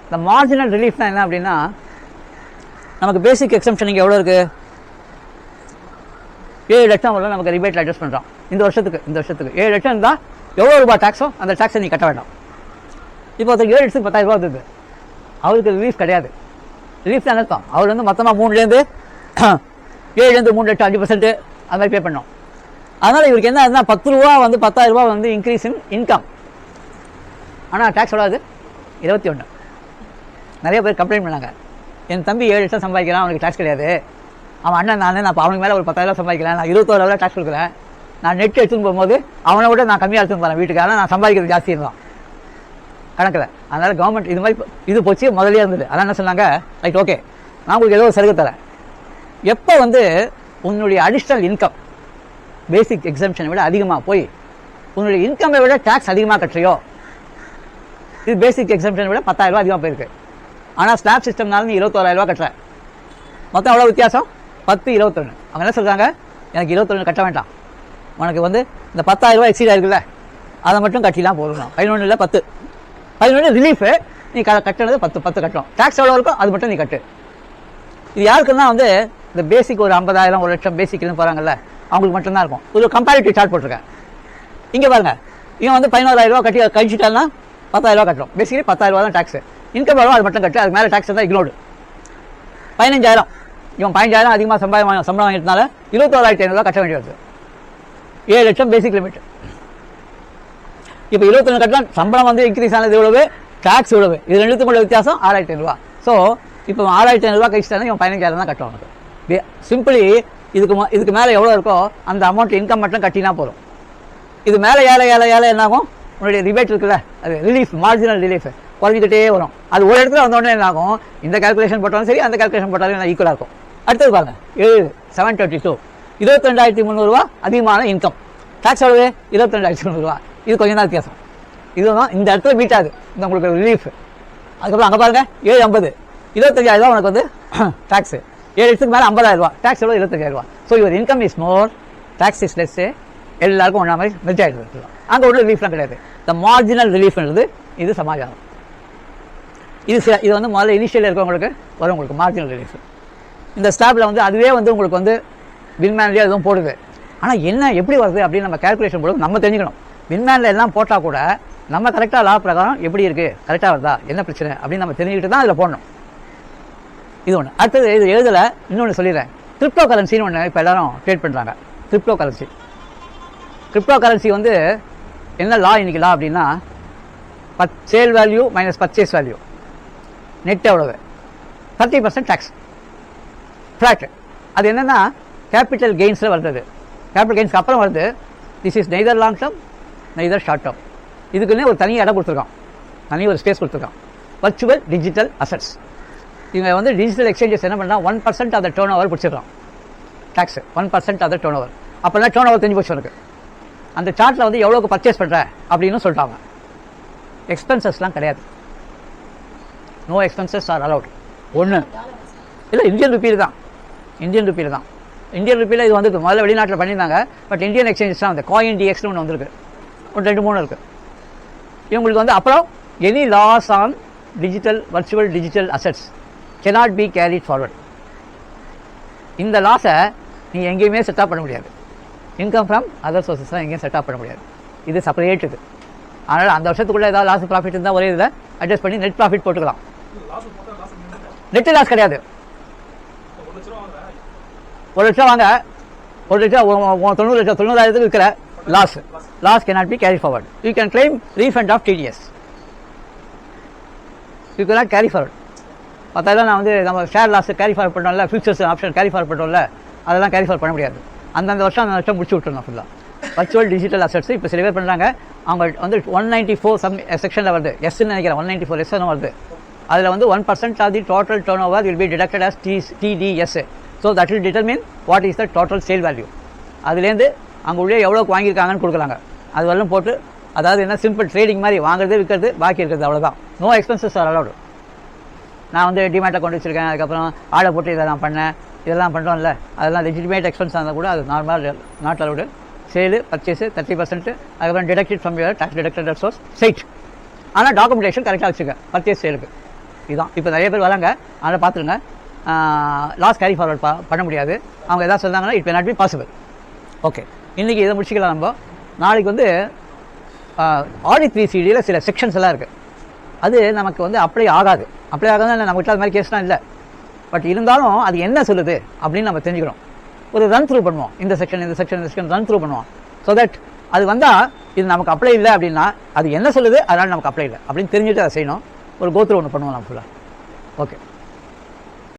இந்த மார்ஜினல் ரிலீஃப்னா என்ன அப்படின்னா, நமக்கு பேசிக் எக்ஸம்ஷன் இங்கே எவ்வளோ இருக்குது, 7 லட்சம் உள்ள நமக்கு ரிபேட்டில் அட்ஜஸ்ட் பண்ணுறோம் இந்த வருஷத்துக்கு 7 லட்சம் இருந்தால் எவ்வளோ ரூபாய் டேக்ஸோ அந்த டேக்ஸை நீ கட்ட வேண்டாம். இப்போ ஒருத்தருக்கு 7 லட்சத்துக்கு 10,000 ரூபா வந்தது, அவருக்கு ரிலீஃப் கிடையாது. ரிலீஃப் தான் அர்த்தம் அவர் வந்து மொத்தமாக 7 லட்சம் 3 லட்சம் 5% அது மாதிரி பே பண்ணோம். அதனால் இவருக்கு என்ன இருந்தால் 10 ரூபா வந்து 10,000 ரூபா வந்து இன்க்ரீஸ் இன் இன்கம். ஆனால் டேக்ஸ் எவ்வளோ அது 21. நிறைய பேர் கம்ப்ளைண்ட் பண்ணாங்க, என் தம்பி 7 லட்சம் சம்பாதிக்கிறான், அவனுக்கு டேக்ஸ் கிடையாது. அவன் அண்ணன் நான் அவனுக்கு மேலே ஒரு 10,000 சம்பாதிக்கிறேன், நான் 21,000 டேக்ஸ் கொடுக்குறேன். நான் நெட் எடுத்துன்னு போகும்போது அவனை விட நான் கம்மியாக எடுத்துன்னு போகிறேன் வீட்டுக்கு, ஆனால் நான் சம்பாதிக்கிறது ஜாஸ்தி இருந்தான் கணக்கில். அதனால் கவர்மெண்ட் இது மாதிரி இது போச்சு முதலே இருந்தது. அதான் என்ன சொன்னாங்க, ரைட் ஓகே நான் உங்களுக்கு ஏதோ ஒரு சலுகை தரேன். எப்போ வந்து உன்னுடைய அடிஷ்னல் இன்கம் பேசிக் எக்ஸம்ஷனை விட அதிகமாக போய் உன்னுடைய இன்கம்மை விட டேக்ஸ் அதிகமாக கட்டுறியோ, இது பேசிக் எக்ஸம்ஷனை விட 10,000 ரூபா அதிகமாக போயிருக்கு. ஆனால் ஸ்லாப் சிஸ்டம்னால நீ 21,000 ரூபா கட்டுற, மொத்தம் எவ்வளோ வித்தியாசம் 10, 21. அவங்க என்ன சொல்கிறாங்க, எனக்கு 21 கட்ட வேண்டாம், உனக்கு வந்து இந்த 10,000 ரூபா எக்ஸீட் ஆயிருக்குல்ல அதை மட்டும் கட்டிலாம் போடணும். 11 இல்லை 10, 11 ரிலீஃபு நீ கட்டினது 10 கட்டணும். டேக்ஸ் எவ்வளோ இருக்கும் அது மட்டும் நீ கட்டு. இது யாருக்குன்னா வந்து இந்த பேசிக் ஒரு 50,000 1 லட்சம் பேசிக்னு போகிறாங்கல்ல அவங்களுக்கு மட்டும்தான் இருக்கும். ஒரு கம்பேரிட்டிவ் சார்ட் போட்டிருக்கேன் இங்கே பாருங்க. இவன் வந்து 11,000 ரூபா கழிச்சிட்டான்னா 10,000 ரூபா கட்டணும். பேசிக்கலி 10,000 ரூபா தான் டேக்ஸ். இன்கம் எவ்வளோ அது மட்டும் கட்டு, அதுக்கு மேலே டேக்ஸ் தான் இக்னோர்டு. 15,000 இவன் 15,000 அதிகமாக சம்பளம் வாங்கிட்டனால 21,500 கட்ட வேண்டி வருது. 7 லட்சம் பேசிக் லிமிட். இப்போ 21 கட்டலாம், சம்பளம் வந்து இன்க்ரீஸ் ஆனது எவ்வளவு, டேக்ஸ் எவ்வளவு, இது ரெண்டுத்துக்குள்ள வித்தியாசம் 6,500 ரூபா. ஸோ இப்போ 6,500 ரூபா கழிச்சிட்டானா இவன் 15,000 தான் கட்டுவான். சிம்பிளி இதுக்கு மேலே எவ்வளோ இருக்கோ அந்த அமௌண்ட் இன்கம் மட்டும் கட்டினா போதும். இது மேலே ஏழை என்னாகும், உன்னுடைய ரிபேட் இருக்குல்ல அது ரிலீஃப், மார்ஜினல் ரிலீஃப் குறைஞ்சிக்கிட்டே வரும். அது ஒரு இடத்துல வந்தோடனே என்ன ஆகும், இந்த கால்குலேஷன் போட்டாலும் சரி அந்த கால்குலேஷன் போட்டாலும் ஈக்குவலாக இருக்கும். அடுத்தது பாருங்க 732 22,300 ரூபா அதிகமான இன்கம். டேக்ஸ் எவ்வளவு 22,300 ரூபா. இது கொஞ்சம் தான் வித்தியாசம். இதுதான் இந்த இடத்துல மீட்டாது இந்த உங்களுக்கு ரிலீஃப். அதுக்கப்புறம் அங்கே பாருங்க 750 25,000 ரூபா உனக்கு வந்து டேக்ஸ். 7 லட்சத்துக்கு மேலே 50,000 ரூபா டேக்ஸ் எவ்வளோ 25,000 ரூபா. So your income is more, tax is less. எல்லாருக்கும் ஒன்றா மாதிரி மெர்ஜ் ஆகிடுது. அங்கே ஒன்றும் ரிலீஃப்லாம் கிடையாது. இந்த மார்ஜினல் ரிலீஃப்ன்றது இது சமாச்சாரம். இது வந்து முதல்ல இனிஷியலில் இருக்கவங்களுக்கு வரும் உங்களுக்கு மார்ஜினல் ரிலீஃப். இந்த ஸ்டாப்பில் வந்து அதுவே வந்து உங்களுக்கு வந்து வின்மேன்லேயே எதுவும் போடுது. ஆனால் என்ன எப்படி வருது அப்படின்னு நம்ம கேல்குலேஷன் போடுறது நம்ம தெரிஞ்சுக்கணும். வின்மேனில் எல்லாம் போட்டால் கூட நம்ம கரெக்டாக லா பிரகாரம் எப்படி இருக்குது, கரெக்டாக வருதா, என்ன பிரச்சனை அப்படின்னு நம்ம தெரிஞ்சுக்கிட்டு தான் அதில் போடணும். இது ஒன்று. அடுத்தது இது எழுதலை இன்னொன்று சொல்லிடுறேன். கிரிப்டோ கரன்சின்னு ஒன்று இப்போ எல்லாரும் ட்ரேட் பண்ணுறாங்க. கிரிப்டோ கரன்சி வந்து என்ன லா இன்னைக்கு லா அப்படின்னா, sale value minus purchase value net எவ்வளவு 30% டேக்ஸ் ஃப்ளாட். அது என்னென்னா கேபிட்டல் கெயின்ஸில் வருது. கேபிட்டல் கெயின்ஸ்க்கு அப்புறம் வருது. This is neither long term neither short term. இதுக்குன்னே ஒரு தனி இடம் கொடுத்துருக்கான், தனி ஒரு ஸ்பேஸ் கொடுத்துருக்கான். Virtual digital assets. இவங்க வந்து டிஜிட்டல் எக்ஸ்சேஞ்சஸ் என்ன பண்ணால் 1% ஆஃப் த டர்ன் ஓவர் பிடிச்சிடலாம் tax. 1% of the turnover. அப்போல்லாம் டர்ன் ஓவர் தெரிஞ்சு போச்சு எனக்கு. அந்த சார்ட்டில் வந்து எவ்வளோக்கு பர்ச்சேஸ் பண்ணுறேன் அப்படின்னு சொல்லிட்டாங்க. எக்ஸ்பென்சஸ்லாம் கிடையாது. No expenses are allowed. ஒன்று இல்லை, இந்தியன் ருப்பியில் தான். இந்தியன் ருப்பியில் இது வந்து முதல்ல வெளிநாட்டில் பண்ணியிருந்தாங்க. பட் இந்தியன் எக்ஸ்சேஞ்சஸ் தான் வந்து காயின் டிஎக்ஸ்னு ஒன்று வந்திருக்கு. ஒரு 2-3 இருக்குது இவங்களுக்கு வந்து. அப்புறம் any loss on virtual digital assets cannot be carried forward. இந்த லாஸை நீ எங்கேயுமே செட்டப் பண்ண முடியாது. இன்கம் ஃப்ரம் அதர் சோர்ஸஸ்லாம் எங்கேயும் செட்டப் பண்ண முடியாது. இது செப்பரேட் இது. அதனால் அந்த வருஷத்துக்குள்ளே ஏதாவது லாஸ் ப்ராஃபிட் இருந்தால் ஒரே இதில் அட்ஜஸ்ட் பண்ணி நெட் ப்ராஃபிட் போட்டுக்கலாம். நெட் லாஸ் கிடையாது. 1 லட்சம் வாங்க, 1 லட்சம் 90,000 இருக்கிற loss cannot be carried forward. You can claim refund of TDS. You cannot carry forward. 10,000 நான் வந்து நம்ம ஷேர் லாஸ் கேரி ஃபார்வர்ட் பண்ணோம்ல, ஃபியூச்சர்ஸ் ஆப்ஷன் கேரி ஃபார்வர்ட் பண்ணோம்ல, அதெல்லாம் கேரி ஃபார்வர்ட் பண்ண முடியாது. அந்தந்த வருஷம் அந்த வருஷம் முடிச்சு விட்டுருந்தோம் ஃபுல்லாக. வர்ச்சுவல் டிஜிட்டல் அசட்ஸ் இப்போ சில பேர் பண்ணுறாங்க. அவங்க வந்து 194 செக்ஷனில் வருது, எஸ்ன்னு நினைக்கிறேன், 194 எஸ்ன்னு வருது. அதில் வந்து 1% of the total turnover will be deducted as TDS. So that will determine what is the total sale value. அதுலேருந்து அங்கே உள்ளே எவ்வளோக்கு வாங்கியிருக்காங்கன்னு கொடுக்குறாங்க. அது வரலும் போட்டு, அதாவது என்ன சிம்பிள் ட்ரேடிங் மாதிரி வாங்குறது விற்கிறது பாக்கி இருக்கிறது, அவ்வளோதான். No expenses are allowed. நான் வந்து டிமேட் அக்கௌண்ட் வச்சுருக்கேன், அதுக்கப்புறம் ஆர்டர் போட்டு இதெல்லாம் பண்ணேன், இதெல்லாம் பண்ணுறோம்ல, அதெல்லாம் லெஜிட்டிமேட் எக்ஸ்பென்ஸ் இருந்தால் கூட அது நார்மலாக நாட் அலவுடு. சேலு பர்ச்சேஸு 30%, அதுக்கப்புறம் deducted from your tax deducted source side. ஆனால் டாக்குமெண்டேஷன் கரெக்டாக வச்சுருக்கேன் பர்ச்சேஸ் சேலுக்கு. இதுதான். இப்போ நிறைய பேர் வராங்க, அதை பார்த்துருங்க. லாஸ் கேரி ஃபார்வர்ட் பண்ண முடியாது. அவங்க எதாவது சொன்னாங்கன்னா it may not be possible. Okay, இன்றைக்கி இதை முடிச்சிக்கலாம். நம்ம நாளைக்கு வந்து ஆடிட் 3CD சில செக்ஷன்ஸ் எல்லாம் இருக்குது. அது நமக்கு வந்து அப்ளை ஆகாது. அப்ளை ஆகாதுன்னா நம்ம வீட்டில் அது மாதிரி கேஸ்லாம் இல்லை. பட் இருந்தாலும் அது என்ன சொல்லுது அப்படின்னு நம்ம தெரிஞ்சுக்கிறோம். ஒரு ரன் த்ரூ பண்ணுவோம். இந்த செக்ஷன் ரன் த்ரூ பண்ணுவோம். ஸோ தட் அது வந்தால் இது நமக்கு அப்ளை இல்லை அப்படின்னா அது என்ன சொல்லுது, அதனால் நமக்கு அப்ளை இல்லை அப்படின்னு தெரிஞ்சுட்டு அதை செய்யணும். ஒரு கோத்ரூ ஒன்று பண்ணுவோம் நம்ம ஃபுல்லாக. ஓகே.